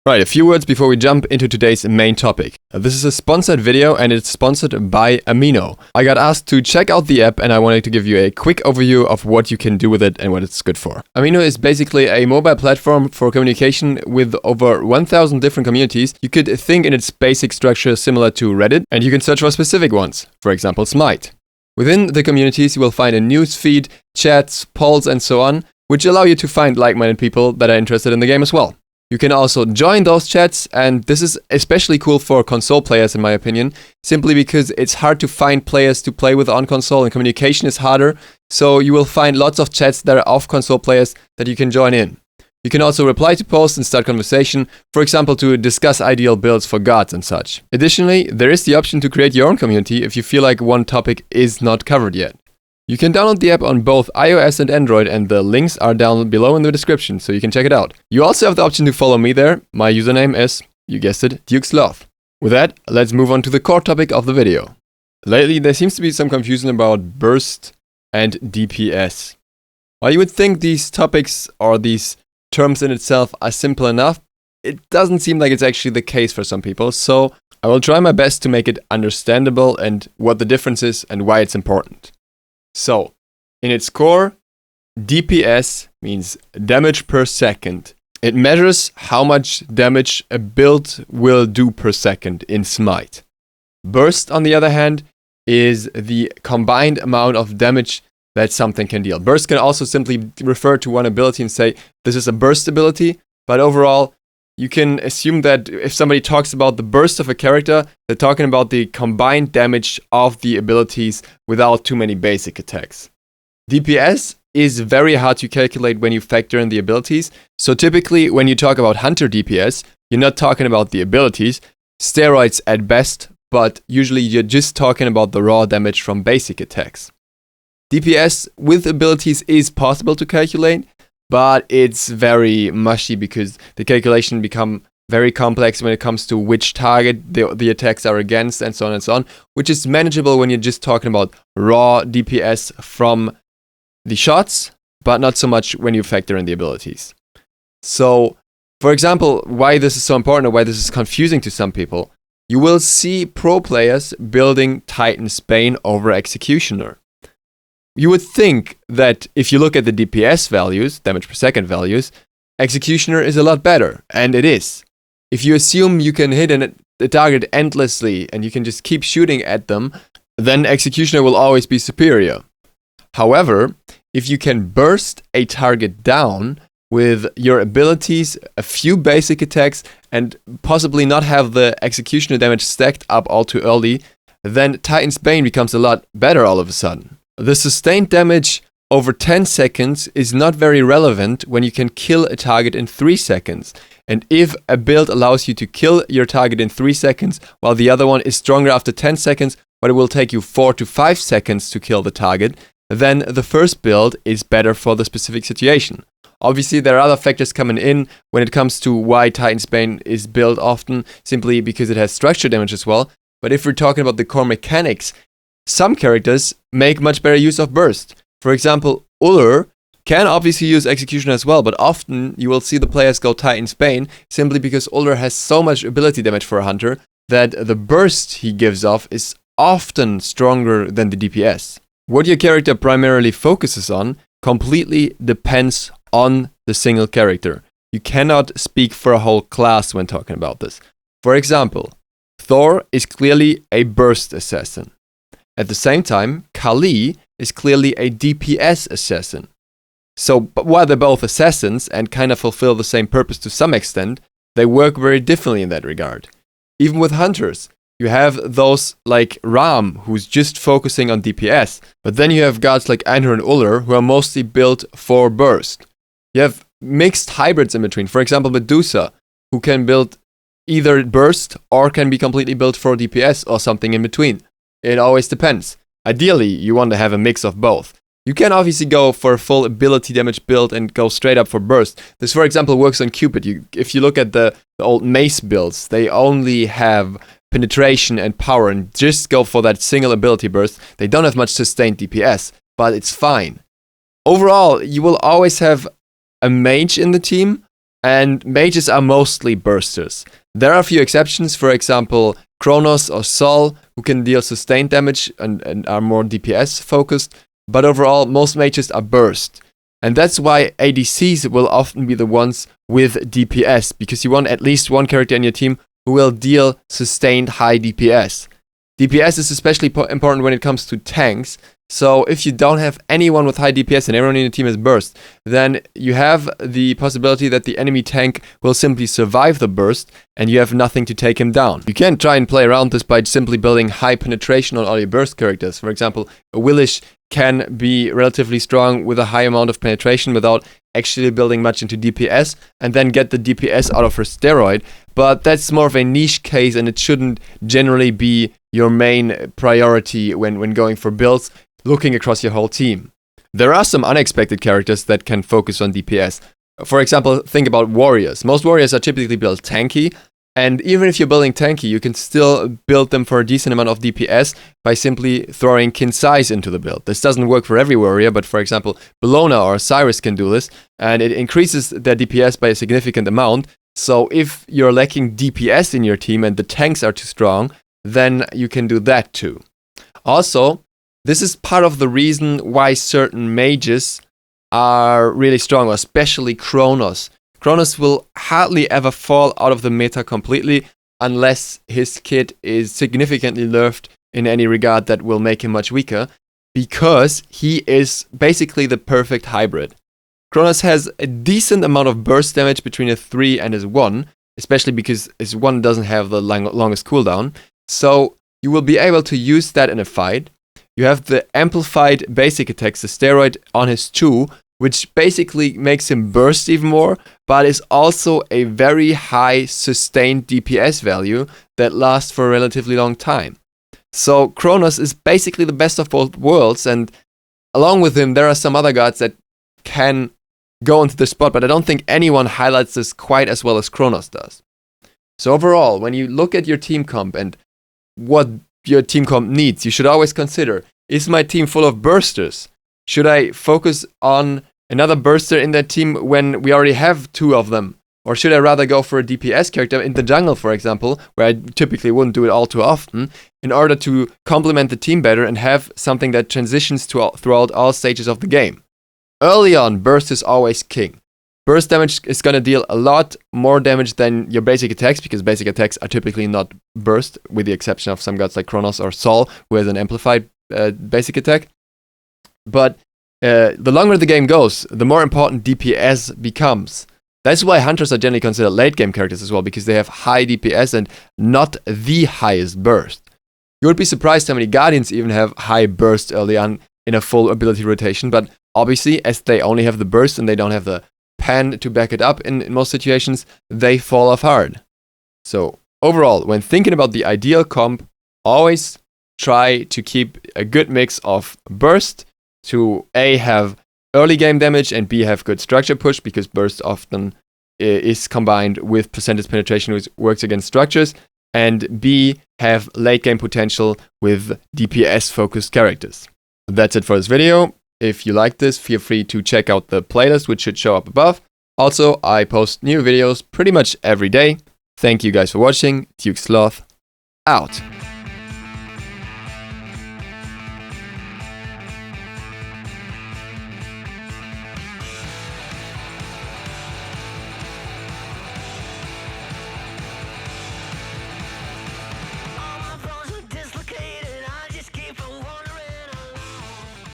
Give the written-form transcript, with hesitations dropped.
Right, a few words before we jump into today's main topic. This is a sponsored video and it's sponsored by AMINO. I got asked to check out the app and I wanted to give you a quick overview of what you can do with it and what it's good for. AMINO is basically a mobile platform for communication with over 1,000 different communities. You could think in its basic structure similar to Reddit, and you can search for specific ones, for example Smite. Within the communities you will find a news feed, chats, polls and so on, which allow you to find like-minded people that are interested in the game as well. You can also join those chats, and this is especially cool for console players in my opinion, simply because it's hard to find players to play with on console and communication is harder, so you will find lots of chats that are off console players that you can join in. You can also reply to posts and start conversation, for example to discuss ideal builds for gods and such. Additionally, there is the option to create your own community if you feel like one topic is not covered yet. You can download the app on both iOS and Android, and the links are down below in the description, so you can check it out. You also have the option to follow me there. My username is, you guessed it, DukeSloth. With that, let's move on to the core topic of the video. Lately, there seems to be some confusion about burst and DPS. While you would think these topics or these terms in itself are simple enough, it doesn't seem like it's actually the case for some people, so I will try my best to make it understandable and what the difference is and why it's important. So, in its core, DPS means damage per second. It measures how much damage a build will do per second in Smite. Burst, on the other hand, is the combined amount of damage that something can deal. Burst can also simply refer to one ability and say, this is a burst ability, but overall, you can assume that if somebody talks about the burst of a character, they're talking about the combined damage of the abilities without too many basic attacks. DPS is very hard to calculate when you factor in the abilities, so typically when you talk about Hunter DPS, you're not talking about the abilities, steroids at best, but usually you're just talking about the raw damage from basic attacks. DPS with abilities is possible to calculate, but it's very mushy because the calculation become very complex when it comes to which target the attacks are against and so on, which is manageable when you're just talking about raw DPS from the shots, but not so much when you factor in the abilities. So, for example, why this is so important or why this is confusing to some people, you will see pro players building Titan's Bane over Executioner. You would think that if you look at the DPS values, damage per second values, Executioner is a lot better, and it is. If you assume you can hit a target endlessly and you can just keep shooting at them, then Executioner will always be superior. However, if you can burst a target down with your abilities, a few basic attacks, and possibly not have the Executioner damage stacked up all too early, then Titan's Bane becomes a lot better all of a sudden. The sustained damage over 10 seconds is not very relevant when you can kill a target in 3 seconds. And if a build allows you to kill your target in 3 seconds, while the other one is stronger after 10 seconds, but it will take you 4 to 5 seconds to kill the target, then the first build is better for the specific situation. Obviously, there are other factors coming in when it comes to why Titan's Bane is built often, simply because it has structure damage as well. But if we're talking about the core mechanics, some characters make much better use of burst. For example, Ullr can obviously use Execution as well, but often you will see the players go Titan's Bane simply because Ullr has so much ability damage for a hunter that the burst he gives off is often stronger than the DPS. What your character primarily focuses on completely depends on the single character. You cannot speak for a whole class when talking about this. For example, Thor is clearly a burst assassin. At the same time, Kali is clearly a DPS assassin. So, while they're both assassins and kind of fulfill the same purpose to some extent, they work very differently in that regard. Even with hunters, you have those like Ram, who's just focusing on DPS, but then you have gods like Einhar and Ullr, who are mostly built for burst. You have mixed hybrids in between, for example Medusa, who can build either burst or can be completely built for DPS or something in between. It always depends. Ideally, you want to have a mix of both. You can obviously go for a full ability damage build and go straight up for burst. This, for example, works on Cupid. If you look at the old Mace builds, they only have penetration and power and just go for that single ability burst. They don't have much sustained DPS, but it's fine. Overall, you will always have a mage in the team and mages are mostly bursters. There are a few exceptions, for example, Kronos or Sol, who can deal sustained damage and are more DPS focused, but overall, most mages are burst. And that's why ADCs will often be the ones with DPS, because you want at least one character in your team who will deal sustained high DPS. DPS is especially important when it comes to tanks. So if you don't have anyone with high DPS and everyone in your team is burst, then you have the possibility that the enemy tank will simply survive the burst and you have nothing to take him down. You can try and play around this by simply building high penetration on all your burst characters. For example, a Willish can be relatively strong with a high amount of penetration without actually building much into DPS, and then get the DPS out of her steroid. But that's more of a niche case, and it shouldn't generally be your main priority when going for builds, looking across your whole team. There are some unexpected characters that can focus on DPS. For example, think about warriors. Most warriors are typically built tanky, and even if you're building tanky, you can still build them for a decent amount of DPS by simply throwing Kinsai's into the build. This doesn't work for every warrior, but for example, Bellona or Cyrus can do this, and it increases their DPS by a significant amount. So if you're lacking DPS in your team and the tanks are too strong, then you can do that too. Also, this is part of the reason why certain mages are really strong, especially Kronos. Kronos will hardly ever fall out of the meta completely unless his kit is significantly nerfed in any regard that will make him much weaker, because he is basically the perfect hybrid. Kronos has a decent amount of burst damage between a 3 and his 1, especially because his 1 doesn't have the longest cooldown, so you will be able to use that in a fight. You have the amplified basic attacks, the steroid, on his 2, which basically makes him burst even more, but is also a very high sustained DPS value that lasts for a relatively long time. So Kronos is basically the best of both worlds, and along with him there are some other gods that can go into the spot, but I don't think anyone highlights this quite as well as Kronos does. So overall, when you look at your team comp and what your team comp needs, you should always consider, is my team full of bursters? Should I focus on another burster in that team when we already have 2 of them? Or should I rather go for a DPS character in the jungle, for example, where I typically wouldn't do it all too often, in order to complement the team better and have something that transitions throughout all stages of the game? Early on, burst is always king. Burst damage is going to deal a lot more damage than your basic attacks, because basic attacks are typically not burst, with the exception of some gods like Kronos or Sol, who has an amplified basic attack. But the longer the game goes, the more important DPS becomes. That's why hunters are generally considered late game characters as well, because they have high DPS and not the highest burst. You would be surprised how many guardians even have high burst early on in a full ability rotation, but obviously as they only have the burst and they don't have the pen to back it up in most situations, they fall off hard. So overall, when thinking about the ideal comp, always try to keep a good mix of burst to A, have early game damage, and B, have good structure push, because burst often is combined with percentage penetration, which works against structures, and B, have late game potential with DPS focused characters. That's it for this video. If you like this, feel free to check out the playlist, which should show up above. Also, I post new videos pretty much every day. Thank you guys for watching. Duke Sloth, out.